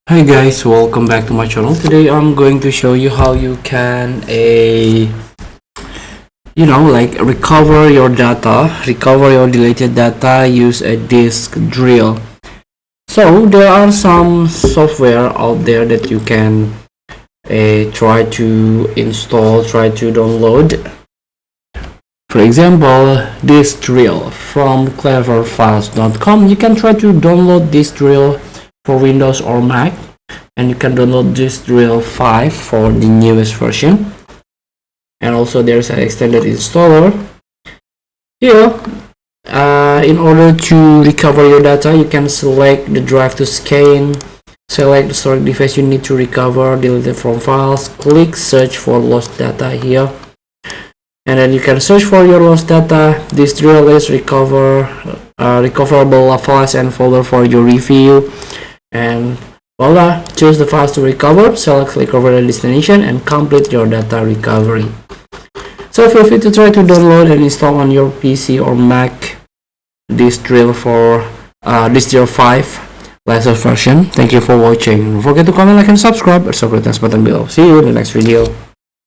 Hi guys, welcome back to my channel. Today I'm going to show you how you can recover your data, recover your deleted data, use a disk drill. So there are some software out there that you can try to install, try to download. For example, disk drill from cleverfiles.com. You can try to download this drill for Windows or Mac, and you can download this drill 5 for the newest version, and also there's an extended installer here. In order to recover your data, you can select the drive to scan, select the storage device you need to recover, delete it from files, click search for lost data here, and then you can search for your lost data. This drill is recoverable files and folder for your review, and voila, choose the files to recover, select recover the destination, and complete your data recovery. So feel free to try to download and install on your PC or Mac this drill for this drill 5 latest version. Thank you for watching. Don't forget to comment, like, and subscribe. There's a button below. See you in the next video.